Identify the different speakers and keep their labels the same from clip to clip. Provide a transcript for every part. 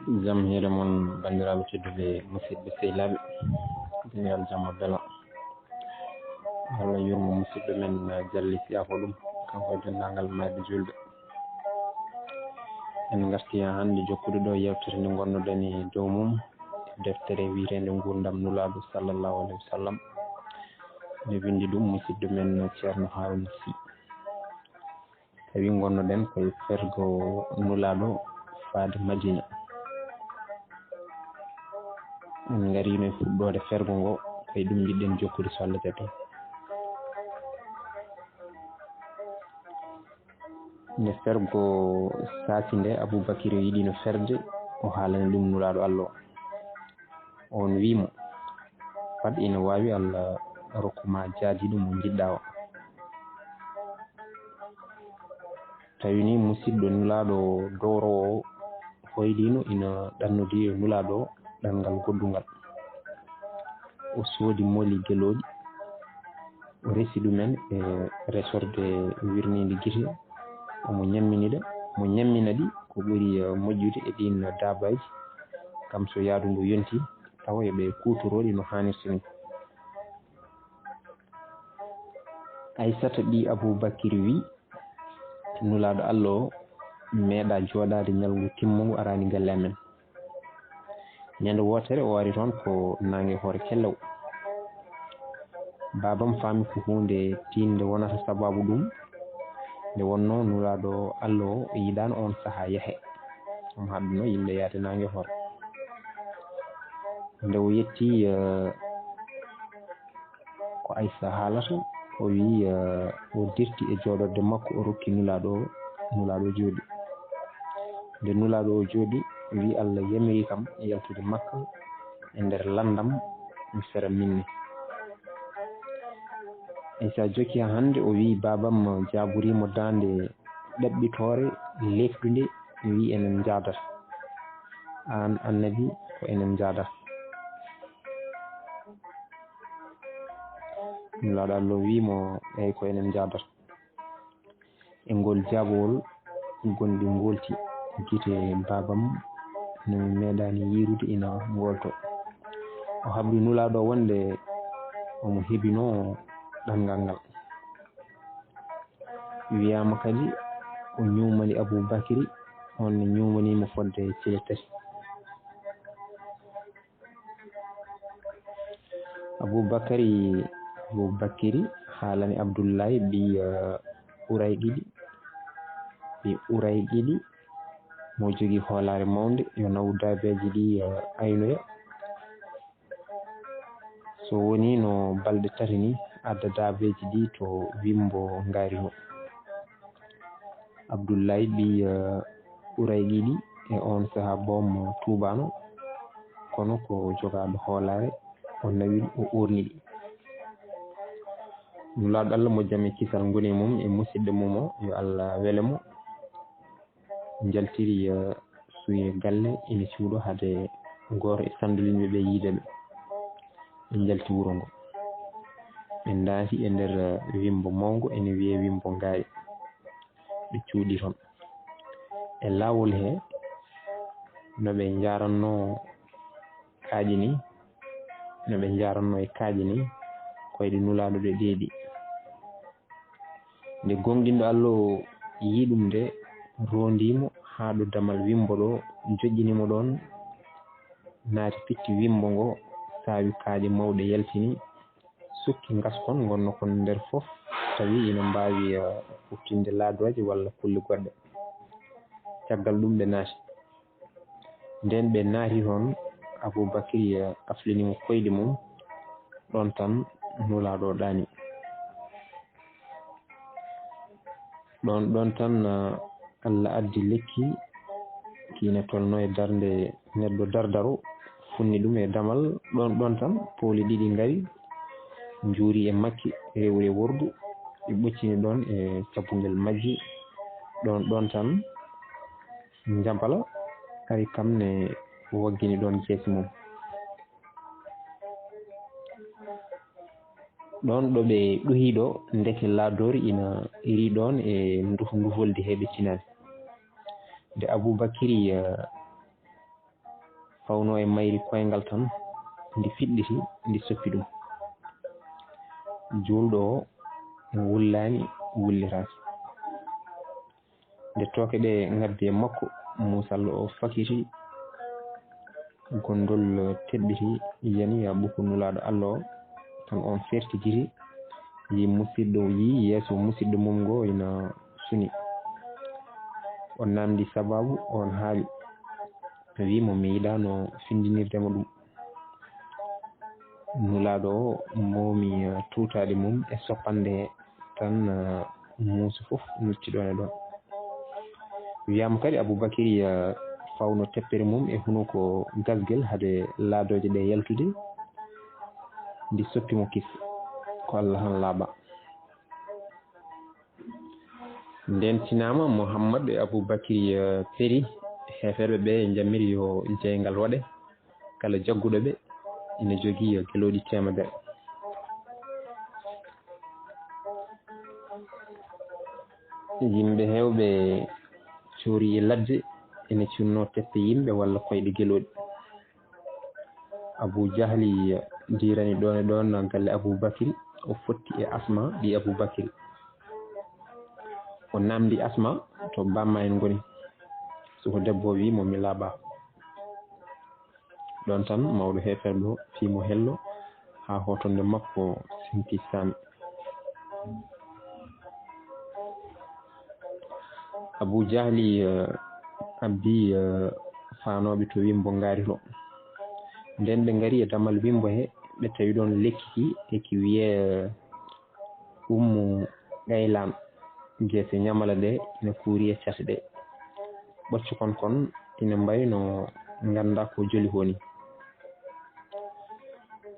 Speaker 1: jam hiire mon bandiraɓe tedduɓe musidɓe sehilaɓe dingal jamma bela Allah yurmo musidɗo men Jalli Siyako ɗum kanko e dendagal mayɓe julɓe en garti hannde jokkude ɗo yewtere nde gonnoɗen e dow mum deftere wiitende gurdam nulaɗo sallllahu alayhi wa sallam nde windi ɗum musidɗo men Ceerno Harouna Sy tawi gonnoɗen koye fergo nulaɗo faade Madina. En garino e fuɗɗode fergo ngo koye ɗum jiɗɗen jokkude so Allah jaɓi. nde fergo saati nde Aboubacry yiɗino ferde o haalani ɗum nulaɗo Allah o on wimo fat ina wawi Allah rokkuma jaadiɗo mo jiɗɗa o. tawi ni musidɗo nulaɗo dowrowo hoylino ina ɗannodi e nulaɗo o ɗanngal goddungal o soodi moli geloɗi o resi ɗumen e resorde wirnide guite omo ñamminide mo ñammina ɗi ko ɓuri moƴƴude e ɗin dabaji kam so yaadu ngu yonti tawa eɓe kutoroɗi no hannirta ni. Aissata ɓi Aboubacry wi nulaɗo Allah o meeɗa jooɗade ñalngu timmungu arani galle amen. ñande wotere o ari toon ko nangue hoore kellew babam faami ko hunde tinde wonata sababu ɗum nde wonno nulaɗo Allah o yiɗano on saaha yaahe omo haɗuno yimɓe yaade nangue hoore. nde o yetti ko Aissa haalata o wi o dirti e jooɗorde makko o rokki nulaɗo jooɗi. nde nulaɗo o jooɗi wi Allah yamiri kam yaltude makka e nder landam mi sera minni. Aissa jokki hande o wi babam jaburimo dande ɗaɓɓitore lefdude wi enen jadata an annabi ko enen jadata. nulaɗo Allah wimo eyyi ko enen jadata e ngol jabowol gonɗi golti guite babam no meeɗani yirude ina golto. o habri nulaɗo wonde omo heɓino ɗanngal ngal wiyama kadi o ñumani Aboubacry on ne ñumanimo fodde cile tati. Aboubacry haalani Abdoullahi ɓi Urayqiɗi mo jogui hoolare mawde yo naw dabeji ɗi aynoya so woni no balɗe tati ni adda dabeji ɗi to wimbo garino. Abdoullahi ɓi Urayqiɗi e on saaha boom tubano kono ko jogaɗo hoolare o nawi o orniɗi. nulaɗo Allah mo jaam e kisal goni mum e musidɗo mum o yo Allah welamo jaltiri suuye galle ina cuuɗo haade goto e sandulinɓe ɓe yiideɓe ɓe jalti wuuro ngo ɓe daati e nder wimbo mawgo ene wiye wimbo ngaari ɓe cuuɗi toon e laawol he no ɓe jaranno e kaaƴi ni koyɗe nulaɗo ɗe ɗeeɗi. nde gonɗinɗo Allah o yi ɗum nde rondimo ha ɗo damal wimbo ɗo joƴƴinimo ɗon naati pitti wimbo ngo saawi kaaƴe mawɗe yaltini sukki gaskon gonno kon nder fof tawi ina mbawi huftinde laadoje walla kulle goɗɗe. caggal ɗum ɓe naati nden ɓe naati toon Aboubacry aflinimo koyɗe mum ɗon tan nulaɗo ɗaani ɗon tan Allah addi lekki kina tolno e darde neɗɗo dardaro funni ɗum e damal ɗon tan pooli ɗiɗi ngari juuri e makki rewre wordu ɓe ɓoccini ɗon e cappugel majji ɗon tan jabala ari kam ne waggini ɗon keesi mum. ɗon ɗo ɓe ɗuhiɗo ndeke laadori ina iri ɗon e ndufolde heɓe tinani nde Aboubacry fawno e mayri koyngal tan ndi fiɗɗiti ndi soppi ɗum julɗo o wullani wulliraki nde tooke ɗe ngaddi e makko Musallo o fakiti gondol teɓɓiti yani ya ɓukku nulaɗo Allah o tan on fertijiri yi musidɗo yi yeeso musidɗo mum ngo ina suni on namdi sababu on haali wimo mi yiɗano findinirdema ɗum nulaɗo o momi tutade mum e soppande tan Musa fof nocciɗon e ɗon wiyama kadi Aboubacry fawno teppere mum e huno ko gasgel hade laadoje ɗe yaltude ndi soppimo kissa ko Allah han laaɓa nden tinama Mouhammad e Aboubacry peri heferɓe ɓe jammiri yo jeygal waɗe kala jagguɗo ɓe ina jogui geloɗi temedere yimɓe hewɓe coori e ladde ene cinno teppe yimɓe walla koyɗe geloɗi Abou Jahli dirani ɗon e ɗon galle Aboubacry o fotti e Asma ɗi Aboubacry o namdi Asma to bamma en goni soko debbo wi momi laaɓa ɗon tan mawɗo heferɓe o fimo hello ha hotonde makko sinki sami Abou Jahli abbi fanoɓe to wimbo ngaari to nden ɓe ngari e damal wimbo he ɓe tawi ɗon lekkiki eki wiye Ummu Gaylan guese ñamala ɗe ina kuuri e cate ɗe ɓocco kon ina mbayno ganda ko joli honi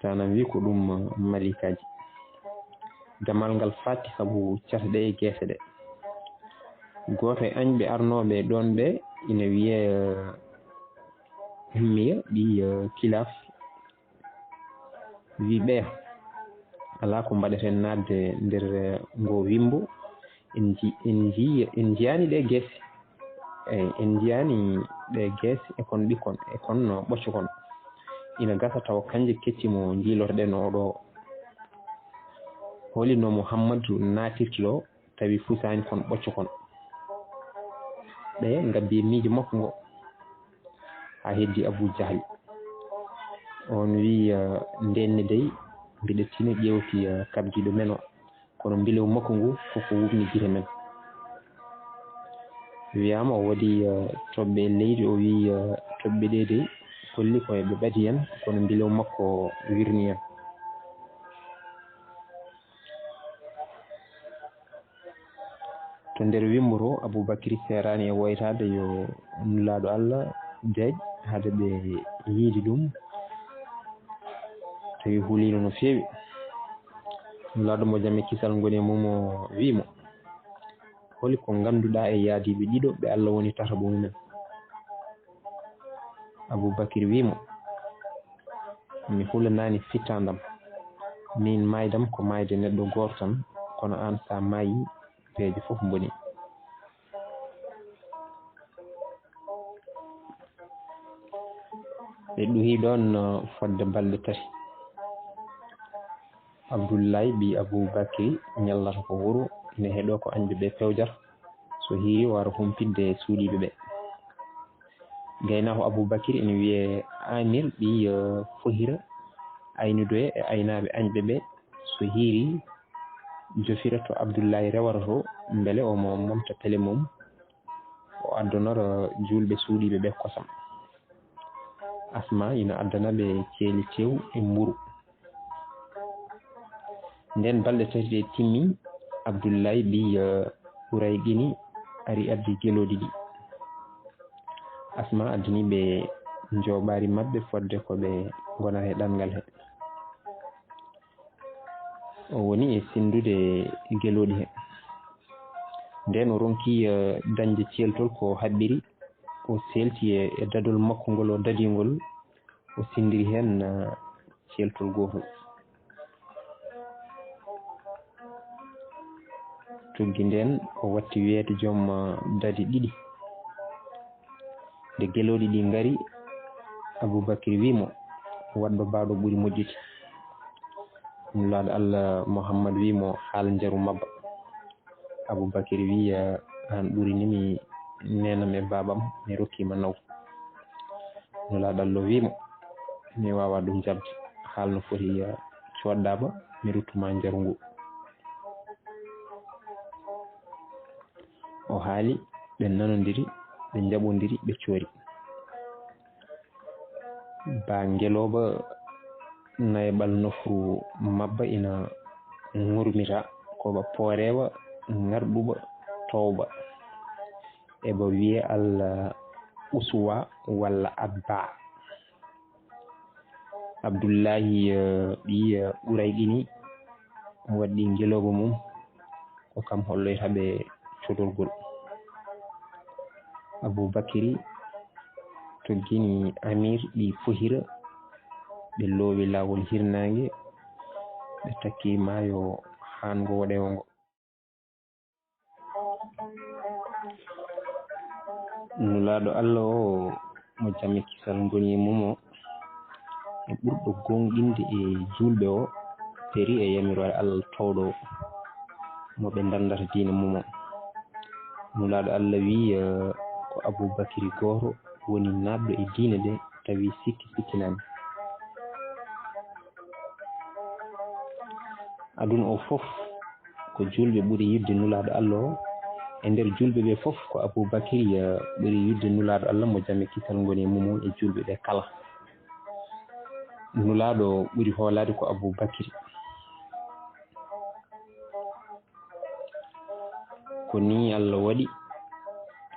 Speaker 1: tanam wi ko ɗum malikaji damal ngal fatti saabu cate ɗe e guese ɗe goto e añɓe arnoɓe ɗon ɓe ina wiye Ummiya ɗi kilaf wi ɓeya ala ko mbaɗeten nadde nder ngo wimbo en jiyani ɗe guese eyyi en jiyani ɗe guese e kon ɓikkon e kon ɓocco kon ina gasa taw kanje keccimo jiilotoɗen oɗo holino Mouhammadou natirti ɗo tawi fusani kon ɓocco kon ɓe gabbi miijo makko ngo ha heddi Abou Jahli on wi ndenni dey mbiɗa tina ƴewti kabjiɗo men o kono mbilew makko ngu koko wubni gite men wiyama o waɗi toɓɓe leydi o wi toɓɓe ɗe dey kolli koye ɓe ɓadi hen kono mbilew makko wirni hen to nder wimbo to Aboubacry serani e woytade yo nulaɗo Allah deeƴ hade ɓe yiidi ɗum tawi hulino no feewi nulaɗo mo jamme kisal ngoni e mum o wimo holi ko ganduɗa e yaadiɓe ɗiɗo ɓe Allah woni tata mumen Aboubacry wimo mi hulanani fittandam min maydam ko mayde neɗɗo goto tan kono an sa maayi peeje foof boni ɓe ɗuhi ɗon fodde balɗe tati Abdoulaye bi Aboubacry ñallata ko wuuro ina heeɗo ko añɓe ɓe pewjata so hiiri wara humpidde suuɗiɓe ɓe gaynako Aboubacry ina wiye Amir ɓi Fohira aynudoye e aynaɓe añɓe ɓe so hiiri jofira to Abdoulaye rewata to beele omo momta pele mum o addonora julɓe suuɗiɓe ɓe kosam Asma ina addana ɓe ceeli tew e mburu nden balɗe tati ɗe timmi Abdoulaye ɓi ɓuuray qini ari addi geloɗi ɗi Asma addani ɓe joɓari mabɓe fodde koɓe gonata e ɗanngal he o woni e sindude geloɗi he nden o ronki dañde celtol ko haɓɓiri o selti e dadol makko ngol o dadigol o sindiri hen celtol gotol tuggi nden o watti wiyede joom dadi ɗiɗi nde geloɗi ɗi ngari Aboubacry wimo wadɗo baaɗo ɓuri moƴƴude. nulaaɗo Allah Muhammad wimo haal njaru mabba. Aboubacry wi an ɓurinimi nenam e babam mi rokkima naw. nulaaɗo Allah wimo mi wawa ɗum jabde, haal no foti coddama mi ruttuma njaru ngu. o haali ɓe nanodiri ɓe jaɓodiri ɓe coori. ba ngeloba naybal nofru mabba ina ŋurmita koba poorewa ngarɗuba towba eɓa wiye Allah usuwa walla abba. Abdoullahi ɓi ɓurayɗini waɗɗi ngeloba mum ko kam holloytaɓe codolgol. Aboubacry toggini Amir ɗi fohira ɓe loowi laawol hirnaange ɓe takki maayo haango waɗewo ngo. nulaaɗo Allah o mo jamme kisal ngoni mum o e ɓurɗo gonɗinde e julɓe o peri e yamirore Allah towɗo o mo ɓe dandata diina mum o. nulaaɗo Allah wi ko Aboubacry goto woni naɓɗo e diine ɗe tawi sikkinani. aduna o fof ko julɓe ɓuuri yidde nulaaɗo Allah o, e nder julɓe ɓe fof ko Aboubacry ɓuuri yidde nulaaɗo Allah mo jamme kisal ngoni mum o e julɓe ɓe kala. nulaaɗo ɓuuri hoolade ko Aboubacry. ko ni Allah waɗi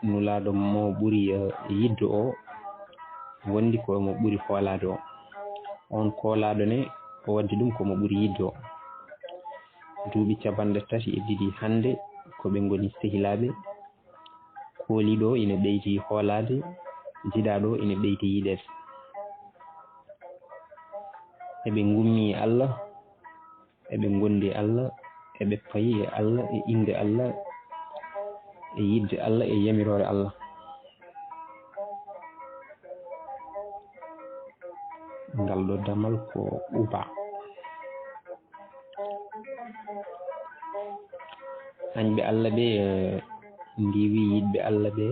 Speaker 1: nulaaɗo mo ɓuuri yidde o wondi ko mo ɓuuri hoolade o. on koolaɗo ne o waddi ɗum komo ɓuuri yidde o. duuɓi 32 hannde ko ɓe ngoni sehilaɓe. kooliɗo ina ɓeyti hoolade, jiɗaɗo ina ɓeyti yiɗede. eɓe gummi Allah, eɓe gondi Allah, eɓe payi e Allah, e inde Allah, e yidde Allah, e yamirore Allah. ngal ɗo damal ko uba. añɓe Allah ɓe ndiwi yiɗɓe Allah ɓe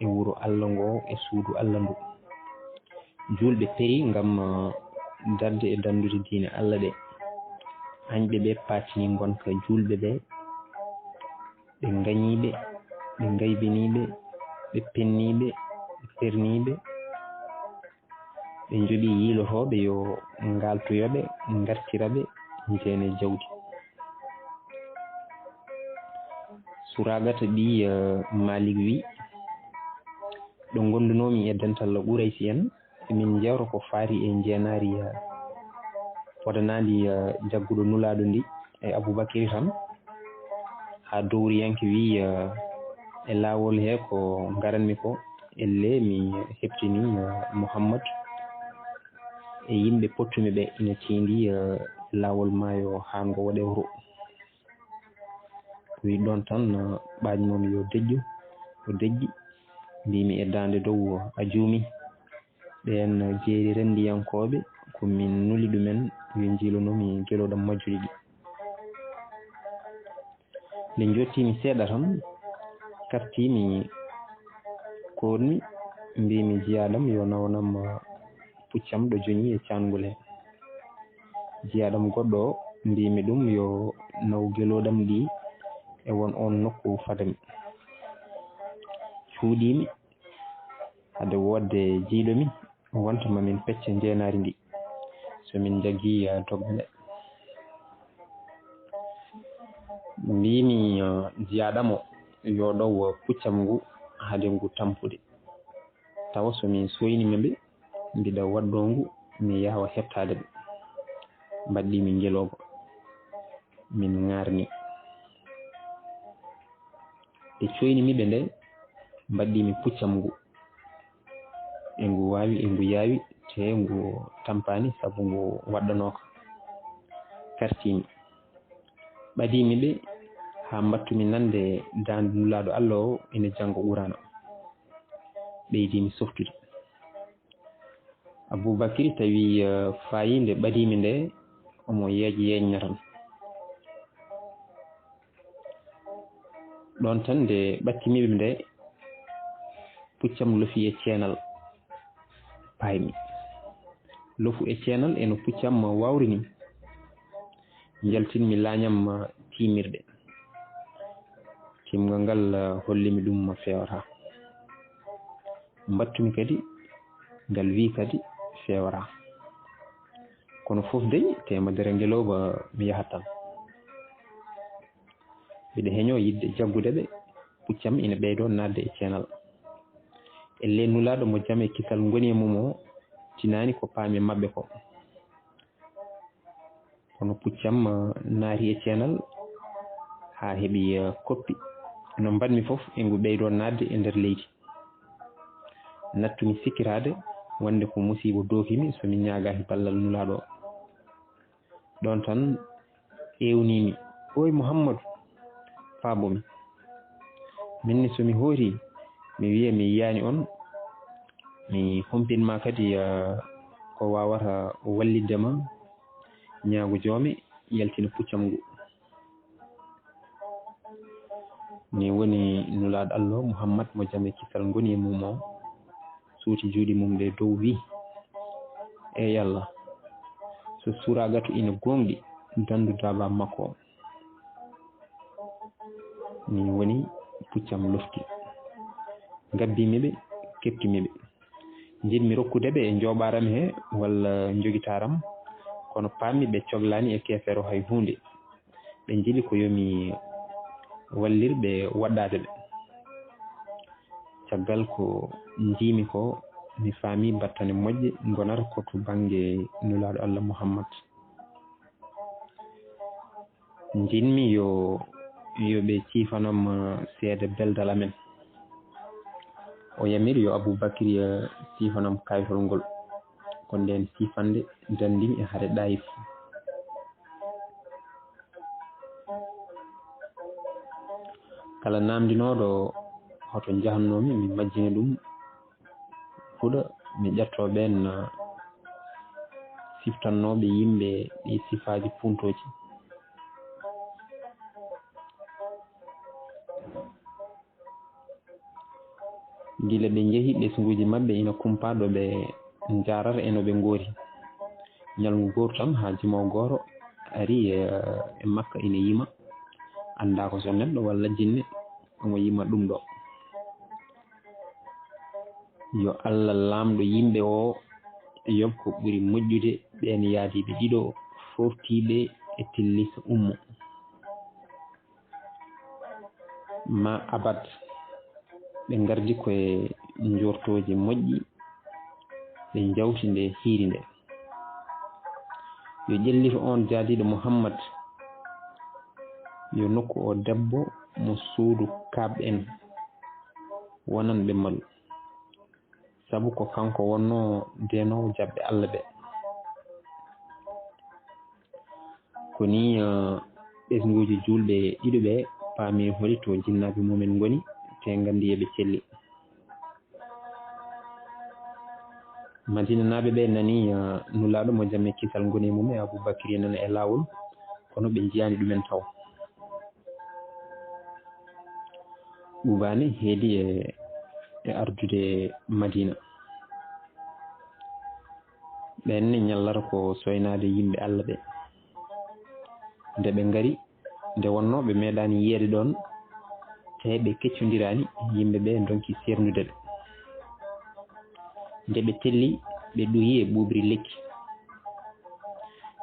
Speaker 1: e wuro Allah ngo e suudu Allah ndu. julɓe peri ngam darde e dandude diine Allah ɗe. añɓe ɓe patini gonka julɓe ɓe, ɓe gañiɓe, ɓe gaybiniɓe, ɓe penniɓe, ɓe perniɓe, ɓe joɓi yiilotoɓe yo ngaltoyoɓe gartiraɓe jeene jawdi. Suragata ɓi Malik wi ɗo gondunomi e dental Ɓuraysi en emin jewra ko faari e jeenari fodanadi jagguɗo nulaɗo ndi e Aboubacry tan ha dowriyanke wi e laawol he ko garanmi ko elle mi heɓtini Mouhammad e yimɓe pottumi ɓe ina tindi laawol maayo ha ngo waɗe wuro. wi ɗon tan ɓañmomi yo deƴƴu o deƴƴi mbimi e dande dow a juumi. ɓen jeeri rendiyankoɓe komin nuli ɗumen yo jiilonomi geloɗam majjuri ɗi. nde jottimi seeɗa tan kartimi kormi mbimi jiyaɗam yo nawanam puccam ɗo joñi e cangol he. jiyaɗam goɗɗo o mbimi ɗum yo naw geloɗam ɗi e won on nokku fadami. cuuɗimi hade wodde jiiɗomi wonta mamin pecce jeenari ndi somin jaggi toggale. mbimi jiyaɗam o yo ɗow puccam ngu hade ngu tampude, tawa somin soynimiɓe mbiɗa waɗɗo ngu mi yawa hettade ɓe. mbaɗɗimi ngeloba min ŋarni e coynimiɓe nde mbaɗɗimi puccam ngu e ngu wawi e ngu yaawi te ngu tampani saabu ngu waɗɗanoka. kartimi ɓadimi ɓe ha mbattumi nande dande nulaɗo Allah o ina janggo Qur'ana. ɓeydimi softude Aboubacry tawi fayinde ɓadimi nde omo yeeƴi yeññatan ɗon tan nde ɓattimiɓe nde puccam lofi e ceenal paymi lofu e ceenal eno puccam wawrini jaltinmi lañam timirɗe timgal ngal hollimi ɗum fewata mbattumi kadi ngal wi kadi fewata kono fof dey temedere ngeloba mi yahat tan mbiɗa heeño yidde jaggudeɓe puccam ina ɓeydo nadde e ceenal elle nulaɗo mo jaam e kisal ngoni e mum o tinani ko paami mabɓe ko kono puccam naati e ceenal ha heeɓi koppi no mbanmi fof e ngu ɓeydo nadde e nder leydi nattumi sikkirade wonde ko musiba dookimi somi ñagaki ballal nulaɗo o ɗon tan ewnimi oy Mouhammadou faabomi minni somi hooti mi wiya mi yiyani on mi humpinma kadi ko wawata walliddema ñaago joome yaltina puccam ngu ni woni nulaɗo Allah Mouhammad mo jaam e kisal ngoni e mum o suuti juuɗe mum ɗe dow wi ey Allah so suragatu ina gonɗi dandu daba makko o ni woni puccam lofti gabbimiɓe kettimiɓe jiɗmi rokkudeɓe e joɓaram he walla jogitaram kono pammi ɓe coglani e kefere hay hunde ɓe jiiɗi ko yomi wallirɓe waɗɗade ɓe caggal ko jiimi ko mi faami battane moƴƴe gonata koto banggue nulaɗo Allah Mouhammad jinmi yoɓe cifanam seeda beldal amen o yamiri yo Aboubacry sifanam kaytol ngol ko nden sifande dandimi e haade ɗayif kala namdinoɗo hoto jahannomi mi majjini ɗum fuɗa mi ƴetto ɓen siftannoɓe yimɓe ɗi sifaji puntoji gila ɓe jeehi ɓesguji mabɓe ina kumpaɗo ɓe jarata eno ɓe goori ñalngu goto tan ha jimowo goto ari e makka ina yima anda ko so neɗɗo walla jinne omo yima ɗum ɗo yo Allah lamɗo yimɓe o yob ko ɓuuri moƴƴude ɓen yaadiɓe ɗiɗo foftiɓe e tillisa ummo ma abad ɓe gardi koye jortoji moƴƴi ɓe jawti nde hiiri nde yo ƴellito on jaadiɗo Mouhammad yo nokku o debbo mo suudu kabɓe en wonan ɓe malu sabu ko kanko wonno denowo jabɓe Allah ɓe koni ɓesguji julɓe ɗiɗo ɓe paami holi to jinnaɓe mumen goni te gandi eɓe celli Madina naɓe ɓe nani nulaɗo mo jaam e kisal ngoni mum e Aboubacry nana e lawol kono ɓe jiyani ɗumen taw ɓuubani heedi e ardude Madina ɓenne ñallara ko soynade yimɓe Allah ɓe nde ɓe ngari nde wonno ɓe meeɗani yiyede ɗon te ɓe keccodirani yimɓe ɓe donki sernude ɓe nde ɓe telli ɓe ɗoyi e ɓuɓri lekki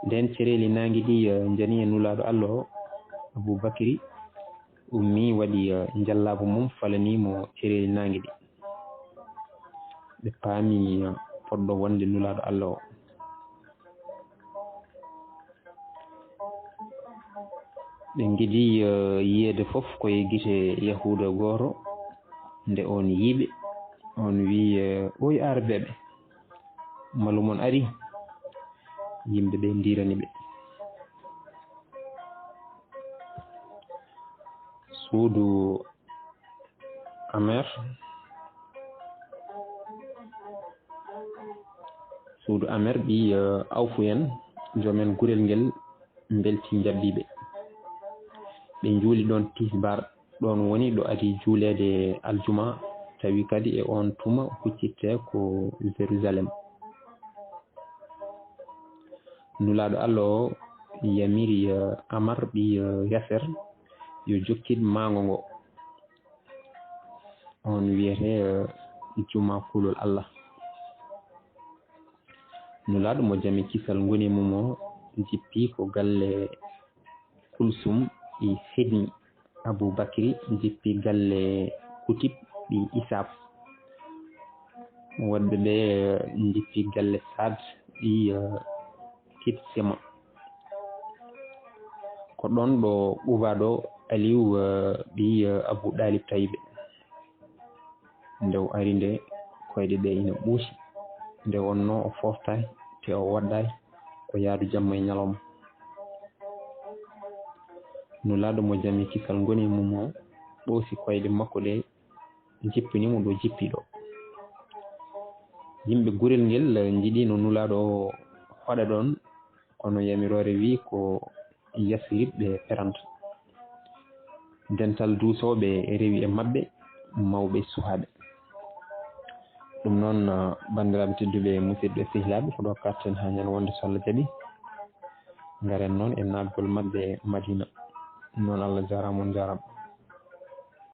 Speaker 1: nden cereli nangue ɗi jani e nulaɗo Allah o Aboubacry ummi waɗi jallabo mum falanimo cereli nangue ɗi ɓe paami poɗɗo wonde nulaɗo Allah o ɓe giidi yiyede foof koye guite yahuda goto nde on yiiɓe on wi oy arbeɓe malumon ari yimɓe ɓe dirani ɓe suudu Amer suudu amer ɓi awfu en jomen gurel ngel belti jabbiɓe ɓe juuli ɗon tisbar ɗon woni ɗo adi juulede aljuma tawi kadi e on tuma huccitte ko Jérusalem. nulaɗo Allah o yamiri Amar ɓi Yaser yo jokkid mango ngo on wiyete juma kulol Allah. nulaɗo mo jami kisal ngoni mum o jippi ko galle Kulsum ɓi Hedmi, Aboubacry jippi galle Kutib ɓi Isaf, wonɓe ɓe jippi galle Sad ɓi Kitsema. ko ɗon ɗo ɓuvaɗo Aliou ɓi Abou Dalib Tayibe. nde o ari nde koyɗe ɗe ina ɓuusi nde wonno o foftay te o waɗɗay ko yaadu jamma e ñalawma. nulaɗo mo jami kisal ngoni mum o ɓoosi koyɗe makko ɗe jippinimo ɗo jippiɗo. yimɓe gurel ngel jiiɗi no nulaɗo o hoɗa ɗon kono yamirore wi ko Yasrib ɓe peranta. dental duusoɓe rewi e mabɓe mawɓe suhaɓe. ɗum noon bandiraɓe tedduɓe musidɓe sehilaɓe ko ɗo karten ha ñande wonde so Allah jaaɓi garen noon e naatgol mabɓe Madina. noon Allah jarama on jarama.